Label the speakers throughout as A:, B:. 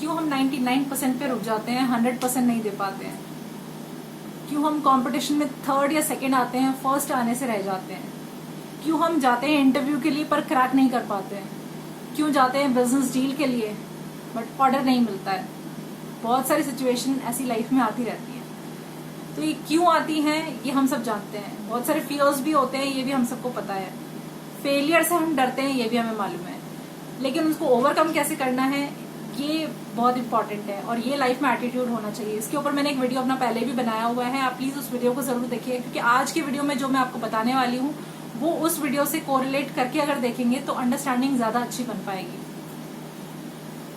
A: क्यों हम 99% पे रुक जाते हैं, 100% नहीं दे पाते हैं? क्यों हम कंपटीशन में थर्ड या सेकंड आते हैं, फर्स्ट आने से रह जाते हैं? क्यों हम जाते हैं इंटरव्यू के लिए पर क्रैक नहीं कर पाते हैं? क्यों जाते हैं बिजनेस डील के लिए बट ऑर्डर नहीं मिलता है? बहुत सारी सिचुएशन ऐसी लाइफ में आती रहती है। तो ये क्यों आती हैं ये हम सब जानते हैं। बहुत सारे फियर्स भी होते हैं, ये भी हम सबको पता है। फेलियर से हम डरते हैं, ये भी हमें मालूम है। लेकिन उसको ओवरकम कैसे करना है ये बहुत इंपॉर्टेंट है, और ये लाइफ में एटीट्यूड होना चाहिए। इसके ऊपर मैंने एक वीडियो अपना पहले भी बनाया हुआ है, आप प्लीज उस वीडियो को जरूर देखिए, क्योंकि आज की वीडियो में जो मैं आपको बताने वाली हूँ वो उस वीडियो से कोरिलेट करके अगर देखेंगे तो अंडरस्टैंडिंग ज्यादा अच्छी बन पाएगी।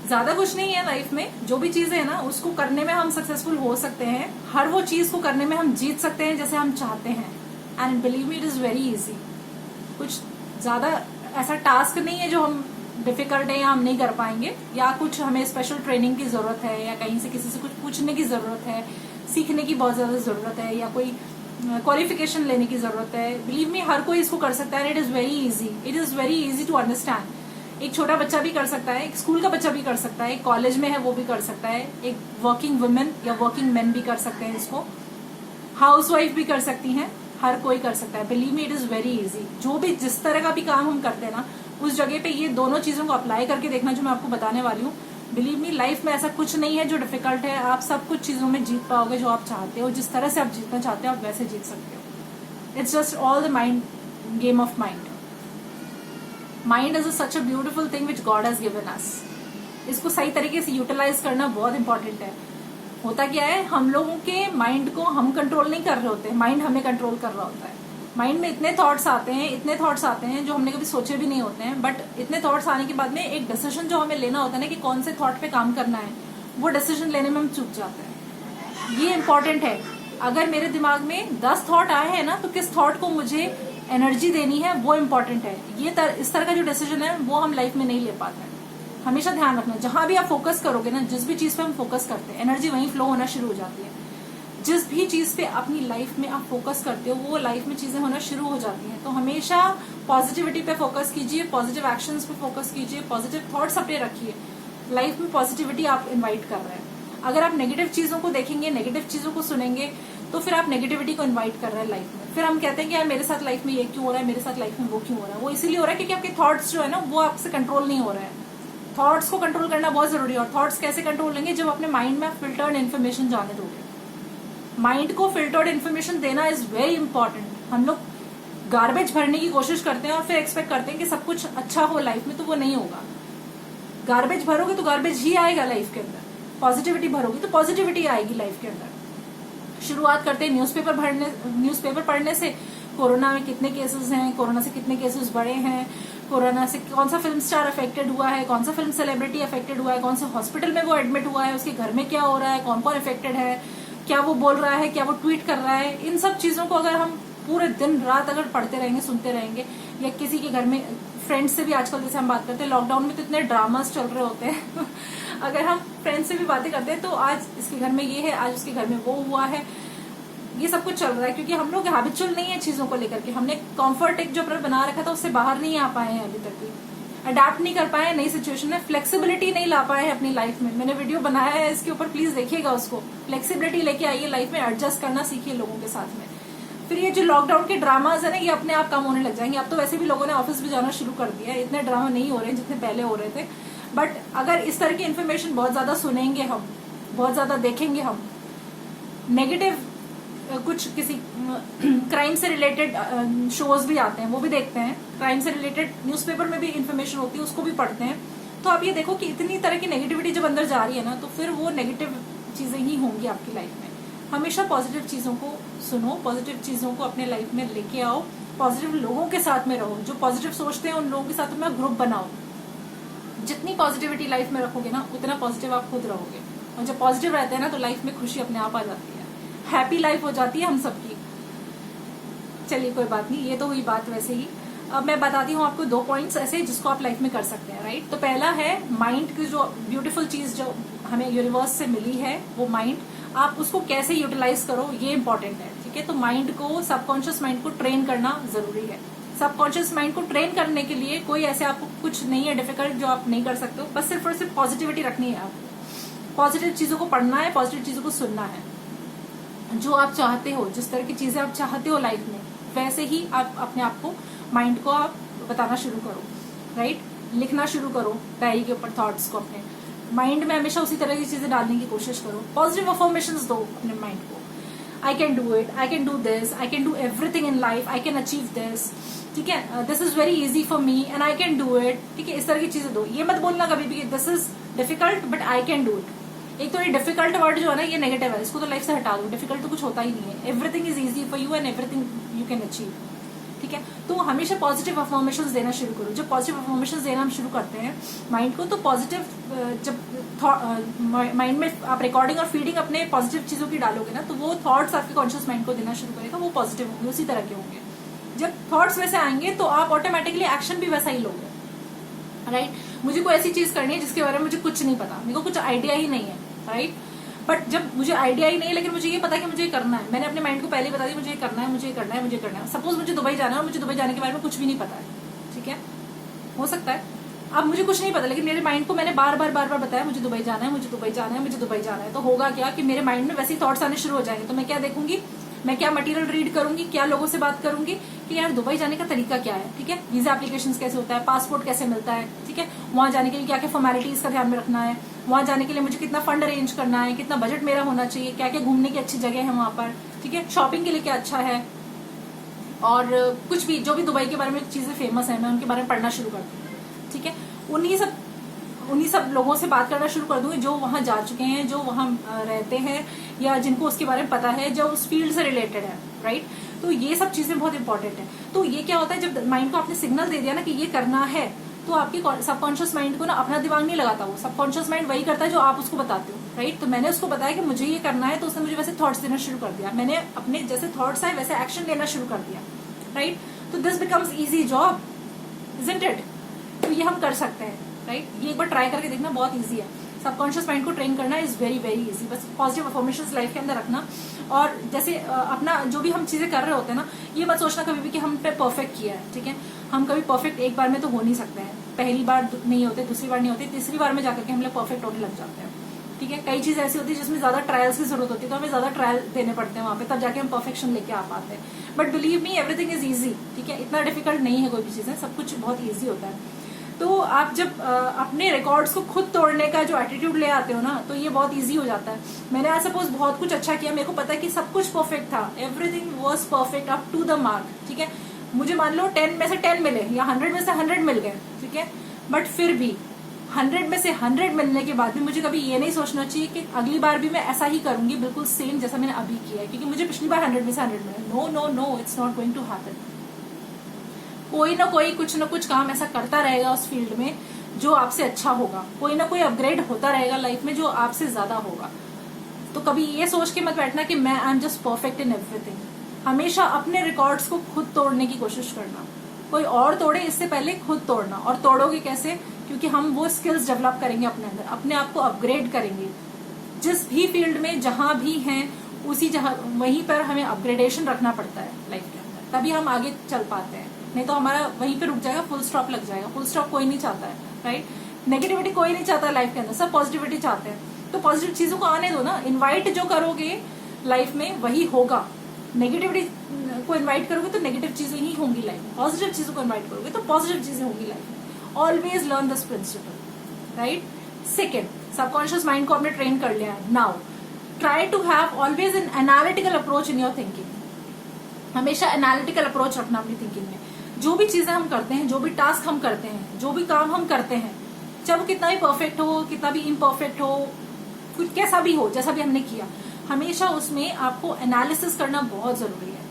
A: ज्यादा कुछ नहीं है लाइफ में, जो भी चीजें है ना उसको करने में हम सक्सेसफुल हो सकते हैं। हर वो चीज को करने में हम जीत सकते हैं जैसे हम चाहते हैं। And believe me, it is very easy. कुछ ज्यादा ऐसा टास्क नहीं है जो हम डिफिकल्ट है या हम नहीं कर पाएंगे, या कुछ हमें स्पेशल ट्रेनिंग की जरूरत है, या कहीं से किसी से कुछ पूछने की जरूरत है, सीखने की बहुत ज्यादा जरूरत है, या कोई क्वालिफिकेशन लेने की जरूरत है। बिलीव मी, हर कोई इसको कर सकता है। It is very easy, it is very easy to understand. एक छोटा बच्चा भी कर सकता है, एक स्कूल का बच्चा भी कर सकता है, एक कॉलेज में है वो भी कर सकता है, एक वर्किंग वुमेन या वर्किंग मैन भी कर सकते हैं इसको, हाउसवाइफ भी कर सकती हैं, हर कोई कर सकता है। Believe me, it is very easy. जो भी जिस तरह का भी काम हम करते हैं ना उस जगह पे ये दोनों चीजों को अप्लाई करके देखना जो मैं आपको बताने वाली हूँ। बिलीव मी, लाइफ में ऐसा कुछ नहीं है जो डिफिकल्ट है। आप सब कुछ चीजों में जीत पाओगे जो आप चाहते हो, जिस तरह से आप जीतना चाहते हो आप वैसे जीत सकते हो। It's just all the mind, game of mind. Mind is such a beautiful thing which God has given us. इसको सही तरीके से यूटिलाइज करना बहुत इंपॉर्टेंट है। होता क्या है, हम लोगों के माइंड को हम कंट्रोल नहीं कर रहे होते, माइंड हमें कंट्रोल कर रहा होता है। माइंड में इतने थॉट्स आते हैं, इतने थॉट्स आते हैं जो हमने कभी सोचे भी नहीं होते हैं। बट इतने थॉट्स आने के बाद में एक डिसीजन जो हमें लेना होता है ना कि कौन से थॉट पे काम करना है, वो डिसीजन लेने में हम चूक जाते हैं। ये इंपॉर्टेंट है। अगर मेरे दिमाग में 10 थॉट आए हैं ना तो किस थॉट को मुझे एनर्जी देनी है वो इम्पोर्टेंट है। इस तरह का जो डिसीजन है वो हम लाइफ में नहीं ले पाते हैं। हमेशा ध्यान रखना, जहां भी आप फोकस करोगे ना, जिस भी चीज पे हम फोकस करते हैं एनर्जी वहीं फ्लो होना शुरू हो जाती है। जिस भी चीज पे अपनी लाइफ में आप फोकस करते हो वो लाइफ में चीजें होना शुरू हो जाती हैं। तो हमेशा पॉजिटिविटी पे फोकस कीजिए, पॉजिटिव एक्शंस पे फोकस कीजिए, पॉजिटिव थॉट्स अपने रखिए। लाइफ में पॉजिटिविटी आप इन्वाइट कर रहे हैं। अगर आप नेगेटिव चीजों को देखेंगे, नेगेटिव चीजों को सुनेंगे तो फिर आप नेगेटिविटी को इन्वाइट कर रहे हैं लाइफ में। फिर हम कहते हैं कि यार मेरे साथ लाइफ में ये क्यों हो रहा है, मेरे साथ लाइफ में वो क्यों हो रहा है। वो इसीलिए हो रहा है क्योंकि आपके थॉट्स जो है ना वो आपसे कंट्रोल नहीं हो रहे हैं। थॉट्स को कंट्रोल करना बहुत जरूरी है। और थॉट्स कैसे कंट्रोल लेंगे, जब अपने माइंड में फिल्टर्ड इन्फॉर्मेशन जाने दोगे। माइंड को फिल्टर्ड इन्फॉर्मेशन देना इज वेरी इंपॉर्टेंट। हम लोग गार्बेज भरने की कोशिश करते हैं और फिर एक्सपेक्ट करते हैं कि सब कुछ अच्छा हो लाइफ में, तो वो नहीं होगा। गार्बेज भरोगे तो गार्बेज ही आएगा लाइफ के अंदर। पॉजिटिविटी भरोगे तो पॉजिटिविटी आएगी लाइफ के अंदर। शुरुआत करते हैं न्यूज़पेपर पढ़ने से। कोरोना में कितने केसेस हैं, कोरोना से कितने केसेस बढ़े हैं, कोरोना से कौन सा फिल्म स्टार अफेक्टेड हुआ है, कौन सा फिल्म सेलिब्रिटी अफेक्टेड हुआ है, कौन से हॉस्पिटल में वो एडमिट हुआ है, उसके घर में क्या हो रहा है, कौन कौन अफेक्टेड है, क्या वो बोल रहा है, क्या वो ट्वीट कर रहा है। इन सब चीजों को अगर हम पूरे दिन रात अगर पढ़ते रहेंगे, सुनते रहेंगे, या किसी के घर में फ्रेंड्स से भी आजकल जैसे हम बात करते हैं, लॉकडाउन में तो इतने ड्रामास चल रहे होते हैं अगर हम फ्रेंड्स से भी बातें करते हैं तो आज इसके घर में ये है, आज उसके घर में वो हुआ है, ये सब कुछ चल रहा है क्योंकि हम लोग हैबिचुअल नहीं है चीजों को लेकर के। हमने कंफर्ट एक जो अपना बना रखा था उससे बाहर नहीं आ पाए हैं अभी तक भी, अडेप्ट नहीं कर पाए हैं नई सिचुएशन में, फ्लेक्सिबिलिटी नहीं ला पाए हैं अपनी लाइफ में। मैंने वीडियो बनाया है इसके ऊपर, प्लीज देखिएगा उसको। फ्लेक्सिबिलिटी लेके आइए लाइफ में, एडजस्ट करना सीखिए लोगों के साथ में। फिर ये जो लॉकडाउन के ड्रामाज है ना ये अपने आप कम होने लग जाएंगे। अब तो वैसे भी लोगों ने ऑफिस भी जाना शुरू कर दिया है, इतने ड्रामा नहीं हो रहे हैं जितने पहले हो रहे थे। बट अगर इस तरह की इन्फॉर्मेशन बहुत ज्यादा सुनेंगे हम, बहुत ज्यादा देखेंगे हम, नेगेटिव कुछ किसी क्राइम से रिलेटेड शोज भी आते हैं वो भी देखते हैं, क्राइम से रिलेटेड न्यूज़पेपर में भी इंफॉर्मेशन होती है उसको भी पढ़ते हैं। तो आप ये देखो कि इतनी तरह की नेगेटिविटी जब अंदर जा रही है ना तो फिर वो नेगेटिव चीजें ही होंगी आपकी लाइफ में। हमेशा पॉजिटिव चीजों को सुनो, पॉजिटिव चीजों को अपने लाइफ में लेके आओ, पॉजिटिव लोगों के साथ में रहो, जो पॉजिटिव सोचते हैं उन लोगों के साथ में ग्रुप बनाओ। जितनी पॉजिटिविटी लाइफ में रखोगे ना उतना पॉजिटिव आप खुद रहोगे, और जब पॉजिटिव रहते हैं ना तो लाइफ में खुशी अपने आप आ जाती है, हैप्पी लाइफ हो जाती है हम सबकी। चलिए कोई बात नहीं, ये तो हुई बात वैसे ही। अब मैं बताती हूँ आपको 2 पॉइंट्स ऐसे जिसको आप लाइफ में कर सकते हैं, राइट। तो पहला है माइंड की जो ब्यूटीफुल चीज जो हमें यूनिवर्स से मिली है वो माइंड, आप उसको कैसे यूटिलाइज करो ये इंपॉर्टेंट है, ठीक है। तो माइंड को, सबकॉन्शियस माइंड को ट्रेन करना जरूरी है। सबकॉन्शियस माइंड को ट्रेन करने के लिए कोई ऐसे आपको कुछ नहीं है डिफिकल्ट जो आप नहीं कर सकते हो, बस सिर्फ और सिर्फ पॉजिटिविटी रखनी है आपको। पॉजिटिव चीजों को पढ़ना है, पॉजिटिव चीजों को सुनना है। जो आप चाहते हो, जिस तरह की चीजें आप चाहते हो लाइफ में, वैसे ही आप अपने आप को, माइंड को आप बताना शुरू करो, राइट? लिखना शुरू करो डायरी के ऊपर थॉट्स को, अपने माइंड में हमेशा उसी तरह की चीजें डालने की कोशिश करो। पॉजिटिव अफर्मेशंस दो अपने माइंड को, I can do it, I can do this, I can do everything in life, I can achieve this, ठीक है, this is very easy for me and I can do it, ठीक है, इस तरह की चीजें दो। ये मत बोलना कभी भी this is difficult but I can do it. एक तो ये डिफिकल्ट वर्ड जो है ना, ये नेगेटिव है, इसको तो लाइफ से हटा दो। डिफिकल्ट तो कुछ होता ही नहीं है, everything is easy for you and everything you can achieve, ठीक है। तो हमेशा पॉजिटिव अफर्मेशंस देना शुरू करो। जब पॉजिटिव अफर्मेशंस देना हम शुरू करते हैं माइंड को, तो पॉजिटिव जब माइंड में आप रिकॉर्डिंग और फीडिंग अपने पॉजिटिव चीजों की डालोगे ना, तो वो थॉट्स आपके कॉन्शियस माइंड को देना शुरू करेगा, वो पॉजिटिव होंगे, उसी तरह के होंगे। जब थॉट्स वैसे आएंगे तो आप ऑटोमेटिकली एक्शन भी वैसा ही लोगे, राइट? मुझे कोई ऐसी चीज करनी है जिसके बारे में मुझे कुछ नहीं पता, मेरे को कुछ आइडिया ही नहीं है, राइट? बट जब मुझे आइडिया ही नहीं है लेकिन मुझे ये पता है कि मुझे ये करना है, मैंने अपने माइंड को पहले ही बता दिया मुझे ये करना है, मुझे ये करना है, मुझे करना है। सपोज मुझे दुबई जाना है और मुझे दुबई जाने के बारे में कुछ भी नहीं पता है, ठीक है, हो सकता है अब मुझे कुछ नहीं पता, लेकिन मेरे माइंड को मैंने बार बार बताया मुझे दुबई जाना है, मुझे दुबई जाना है, मुझे दुबई जाना है। तो होगा क्या कि मेरे माइंड में वैसे ही थॉट्स आने शुरू हो जाएंगे। तो मैं क्या देखूंगी, मैं क्या मटेरियल रीड करूंगी, क्या लोगों से बात करूंगी कि यार दुबई जाने का तरीका क्या है, ठीक है, वीजा एप्लीकेशन कैसे होता है, पासपोर्ट कैसे मिलता है, ठीक है, वहां जाने के लिए क्या क्या फॉर्मेलिटीज का ध्यान में रखना है, वहां जाने के लिए मुझे कितना फंड अरेंज करना है, कितना बजट मेरा होना चाहिए, क्या क्या घूमने की अच्छी जगह है वहां पर, ठीक है, शॉपिंग के लिए क्या अच्छा है, और कुछ भी जो भी दुबई के बारे में चीजें फेमस है मैं उनके बारे में पढ़ना शुरू कर दूंगी, ठीक है। उन्हीं सब लोगों से बात करना शुरू कर दूंगी जो वहां जा चुके हैं, जो वहां रहते हैं या जिनको उसके बारे में पता है, जो उस फील्ड से रिलेटेड है, राइट? तो ये सब चीजें बहुत इंपॉर्टेंट है। तो ये क्या होता है, जब माइंड को आपने सिग्नल दे दिया ना कि ये करना है, तो आपकी सबकॉन्शियस माइंड को ना अपना दिमाग नहीं लगाता, वो सबकॉन्शियस माइंड वही करता है जो आप उसको बताते हो, राइट? तो मैंने उसको बताया कि मुझे ये करना है, तो उसने मुझे वैसे थॉट्स देना शुरू कर दिया, मैंने अपने जैसे थॉट्स आए वैसे एक्शन लेना शुरू कर दिया, राइट? तो this becomes easy job, isn't it? तो ये हम कर सकते हैं, राइट? ये एक बार ट्राई करके देखना, बहुत इजी है। सबकॉन्शियस माइंड को ट्रेन करना इज वेरी वेरी इजी। बस पॉजिटिव अफर्मेशंस लाइफ के अंदर रखना, और जैसे अपना जो भी हम चीजें कर रहे होते हैं ना, ये मत सोचना कभी भी कि हम पे परफेक्ट किया है, ठीक है? हम कभी परफेक्ट एक बार में तो हो नहीं सकते हैं, पहली बार नहीं होते, दूसरी बार नहीं होती, तीसरी बार में जाकर के हम लोग परफेक्ट होने लग जाते हैं, ठीक है? कई चीज ऐसी होती है जिसमें ज्यादा ट्रायल्स की जरूरत होती है, तो हमें ज्यादा ट्रायल देने पड़ते हैं वहां पे, तब जाके हम परफेक्शन लेके आ पाते हैं। But believe me everything is easy, ठीक है? इतना डिफिकल्ट नहीं है कोई भी चीज है, सब कुछ बहुत ईजी होता है। तो आप जब अपने रिकॉर्ड्स को खुद तोड़ने का जो एटीट्यूड ले आते हो ना, तो ये बहुत इजी हो जाता है। मैंने आज सपोज बहुत कुछ अच्छा किया, मेरे को पता है कि सब कुछ परफेक्ट था, everything was perfect up to the mark, ठीक है? मुझे मान लो 10 में से 10 मिले या 100 में से 100 मिल गए, ठीक है? बट फिर भी 100 में से 100 मिलने के बाद भी मुझे कभी ये नहीं सोचना चाहिए कि अगली बार भी मैं ऐसा ही करूंगी, बिल्कुल सेम जैसा मैंने अभी किया है, क्योंकि मुझे पिछली बार 100 में से 100 मिले। No no no, it's not going to happen. कोई ना कोई कुछ ना कुछ काम ऐसा करता रहेगा उस फील्ड में जो आपसे अच्छा होगा, कोई ना कोई अपग्रेड होता रहेगा लाइफ में जो आपसे ज्यादा होगा। तो कभी ये सोच के मत बैठना कि मैं I am just perfect in everything. हमेशा अपने रिकॉर्ड्स को खुद तोड़ने की कोशिश करना, कोई और तोड़े इससे पहले खुद तोड़ना। और तोड़ोगे कैसे? क्योंकि हम वो स्किल्स डेवलप करेंगे अपने अंदर, अपने आप को अपग्रेड करेंगे। जिस भी फील्ड में जहां भी हैं उसी जगह वहीं पर हमें अपग्रेडेशन रखना पड़ता है लाइफ के अंदर, तभी हम आगे चल पाते हैं। नहीं तो हमारा वहीं पे रुक जाएगा, फुल स्टॉप लग जाएगा। फुल स्टॉप कोई नहीं चाहता है, राइट? नेगेटिविटी कोई नहीं चाहता लाइफ के अंदर, सब पॉजिटिविटी चाहते हैं। तो पॉजिटिव चीजों को आने दो ना, इनवाइट जो करोगे लाइफ में वही होगा। नेगेटिविटी को इनवाइट करोगे तो नेगेटिव चीजें ही होंगी लाइफ में, पॉजिटिव चीजों को इनवाइट करोगे तो पॉजिटिव चीजें होंगी लाइफ में। Always learn this principle, right? Second, subconscious mind को आपने ट्रेन कर लिया है। Now try to have always an analytical approach in your thinking. हमेशा एनालिटिकल अप्रोच रखना अपनी थिंकिंग में। जो भी चीजें हम करते हैं, जो भी टास्क हम करते हैं, जो भी काम हम करते हैं, चाहे वो कितना भी परफेक्ट हो, कितना भी इम्परफेक्ट हो, कुछ कैसा भी हो, जैसा भी हमने किया, हमेशा उसमें आपको एनालिसिस करना बहुत जरूरी है।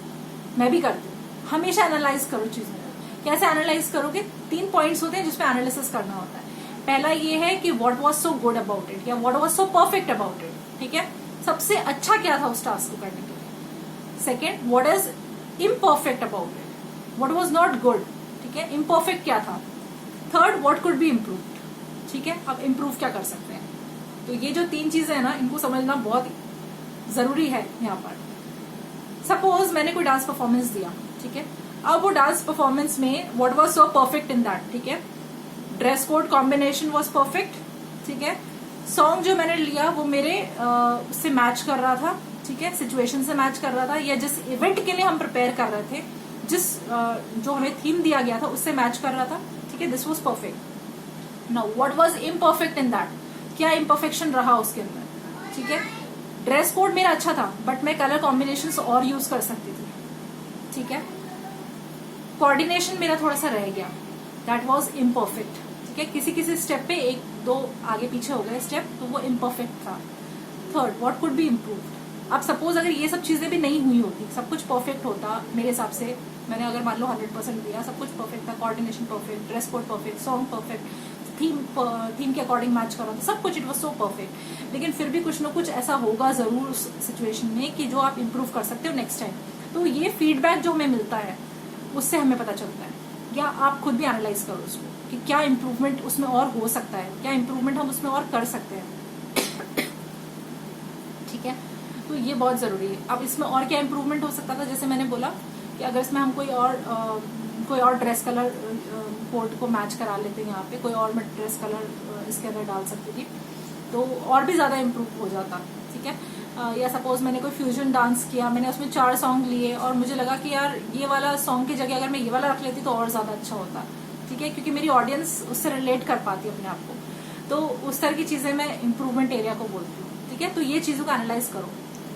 A: मैं भी करती हूँ, हमेशा एनालाइज करो चीजों को। कैसे एनालाइज करोगे? 3 पॉइंट्स होते हैं जिसपे एनालिसिस करना होता है। पहला ये है कि what was so good about it या what was so perfect about it, ठीक है? सबसे अच्छा क्या था उस टास्क को करने के लिए। Second, what is imperfect about it, what was not good, ठीक है? इम्परफेक्ट क्या था। Third, what could be improved, ठीक है? अब इम्प्रूव क्या कर सकते हैं। तो ये जो 3 चीजें है ना, इनको समझना बहुत जरूरी है यहाँ पर। सपोज मैंने कोई डांस परफॉर्मेंस दिया, ठीक है? अब वो डांस परफॉर्मेंस में what was so perfect in that, ठीक है? Dress code combination was perfect, ठीक है? सॉन्ग जो मैंने लिया वो मेरे से मैच कर रहा था, ठीक है, सिचुएशन से मैच कर रहा था, या जिस इवेंट के लिए हम प्रिपेयर कर रहे थे, जिस जो हमें थीम दिया गया था उससे मैच कर रहा था, ठीक है, this was perfect. Now what was imperfect in that, क्या इम्परफेक्शन रहा उसके अंदर, ठीक है। ड्रेस कोड मेरा अच्छा था बट मैं कलर कॉम्बिनेशंस और यूज कर सकती थी, ठीक है। कोऑर्डिनेशन मेरा थोड़ा सा रह गया, दैट वाज इम्परफेक्ट, ठीक है। किसी किसी स्टेप पे एक दो आगे पीछे हो गए स्टेप, तो वो इम्परफेक्ट था। Third, what could be improved. अब सपोज अगर ये सब चीजें भी नहीं हुई होती, सब कुछ परफेक्ट होता मेरे हिसाब से, मैंने अगर मान लो 100% दिया, सब कुछ परफेक्ट था, coordination perfect, dress code perfect, song perfect, theme के अकॉर्डिंग मैच कर रहा था, सब कुछ, इट वाज सो परफेक्ट। लेकिन फिर भी कुछ ना कुछ ऐसा होगा जरूर उस सिचुएशन में कि जो आप इम्प्रूव कर सकते हो नेक्स्ट टाइम। तो ये फीडबैक जो हमें मिलता है उससे हमें पता चलता है, या आप खुद भी एनालाइज करो उसको कि क्या इम्प्रूवमेंट उसमें और हो सकता है, क्या इम्प्रूवमेंट हम उसमें और कर सकते हैं, ठीक है। तो ये बहुत जरूरी है। अब इसमें और क्या इम्प्रूवमेंट हो सकता था, जैसे मैंने बोला कि अगर इसमें हम कोई और ड्रेस कलर कोड को मैच करा लेते हैं, यहाँ पे कोई और मैं ड्रेस कलर इसके अंदर डाल सकती थी तो और भी ज्यादा इम्प्रूव हो जाता, ठीक है। या सपोज मैंने कोई फ्यूजन डांस किया, मैंने उसमें 4 सॉन्ग लिए और मुझे लगा कि यार ये वाला सॉन्ग की जगह अगर मैं ये वाला रख लेती तो और ज्यादा अच्छा होता, ठीक है, क्योंकि मेरी ऑडियंस उससे रिलेट कर पाती अपने आप को। तो उस तरह की चीजें मैं इम्प्रूवमेंट एरिया को बोलती हूँ, ठीक है। तो ये चीजों को एनालाइज करो।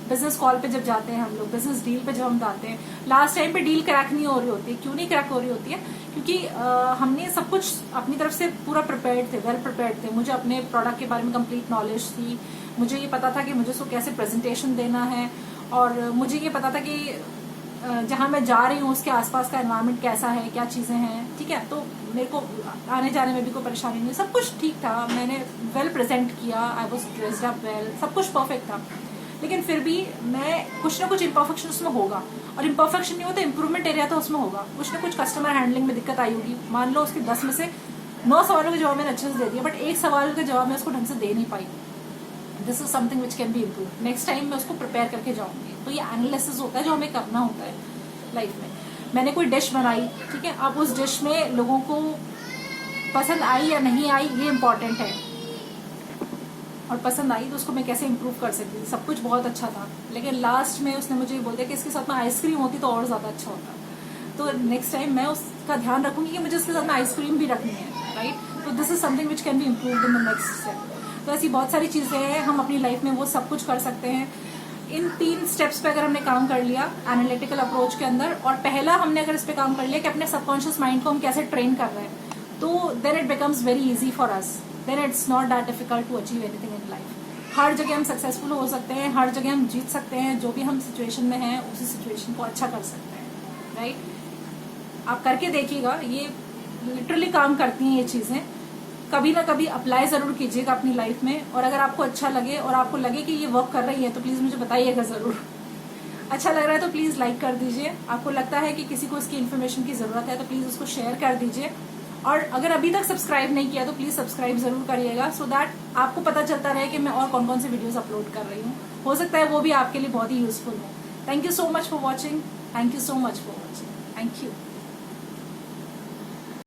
A: बिजनेस कॉल पे जब जाते हैं हम लोग, बिजनेस डील पे जब हम जाते हैं, लास्ट टाइम पे डील क्रैक नहीं हो रही होती, क्यों नहीं क्रैक हो रही होती है, क्योंकि हमने सब कुछ अपनी तरफ से पूरा प्रिपेयर्ड थे, वेल प्रिपेयर्ड थे। मुझे अपने प्रोडक्ट के बारे में कंप्लीट नॉलेज थी, मुझे ये पता था कि मुझे उसको कैसे प्रेजेंटेशन देना है, और मुझे ये पता था कि जहां मैं जा रही हूँ उसके आसपास का एनवायरनमेंट कैसा है, क्या चीजें हैं, ठीक है। तो मेरे को आने जाने में भी कोई परेशानी नहीं, सब कुछ ठीक था, मैंने वेल प्रेजेंट किया, I was dressed up well, सब कुछ परफेक्ट था। लेकिन फिर भी मैं कुछ ना कुछ इम्परफेक्शन उसमें होगा, और इम्परफेक्शन नहीं होता, इम्प्रूवमेंट एरिया तो उसमें होगा। कुछ ना कुछ कस्टमर हैंडलिंग में दिक्कत आई होगी, मान लो उसके 10 में से 9 सवालों के जवाब मैंने अच्छे से दे दिया, बट एक सवाल का जवाब मैं उसको ढंग से दे नहीं पाई। This is something which can be improve. Next time मैं उसको प्रिपेयर करके जाऊंगी। तो ये एनालिसिस होता है जो हमें करना होता है लाइफ में। मैंने कोई डिश बनाई, ठीक है, अब उस डिश में लोगों को पसंद आई या नहीं आई ये इम्पोर्टेंट है, और पसंद आई तो उसको मैं कैसे इम्प्रूव कर सकती थी। सब कुछ बहुत अच्छा था, लेकिन लास्ट में उसने मुझे बोल दिया कि इसके साथ में आइसक्रीम होती तो और ज्यादा अच्छा होता। तो नेक्स्ट टाइम मैं उसका ध्यान रखूंगी कि मुझे उसके साथ में आइसक्रीम भी रखनी है, राइट। तो this is something which can be improved in the next step. तो ऐसी बहुत सारी चीजें हैं, हम अपनी लाइफ में वो सब कुछ कर सकते हैं। इन 3 स्टेप्स पे अगर हमने काम कर लिया एनालिटिकल अप्रोच के अंदर, और पहला हमने अगर इस पे काम कर लिया कि अपने सबकॉन्शियस माइंड को हम कैसे ट्रेन कर रहे हैं, तो then it becomes very easy for us, then it's not that difficult to achieve anything in life. हर जगह हम सक्सेसफुल हो सकते हैं, हर जगह हम जीत सकते हैं, जो भी हम सिचुएशन में हैं उसी सिचुएशन को अच्छा कर सकते हैं, राइट। आप करके देखिएगा, ये लिटरली काम करती हैं ये चीजें। कभी ना कभी अप्लाई जरूर कीजिएगा अपनी लाइफ में, और अगर आपको अच्छा लगे और आपको लगे कि ये वर्क कर रही है तो प्लीज मुझे बताइएगा जरूर। अच्छा लग रहा है तो प्लीज लाइक कर दीजिए। आपको लगता है कि किसी को इसकी इन्फॉर्मेशन की जरूरत है तो प्लीज उसको शेयर कर दीजिए, और अगर अभी तक सब्सक्राइब नहीं किया तो प्लीज सब्सक्राइब जरूर करिएगा, सो दैट आपको पता चलता रहे कि मैं और कौन कौन से वीडियोस अपलोड कर रही हूँ। हो सकता है वो भी आपके लिए बहुत ही यूजफुल हो। Thank you so much for watching, thank you so much for watching, thank you.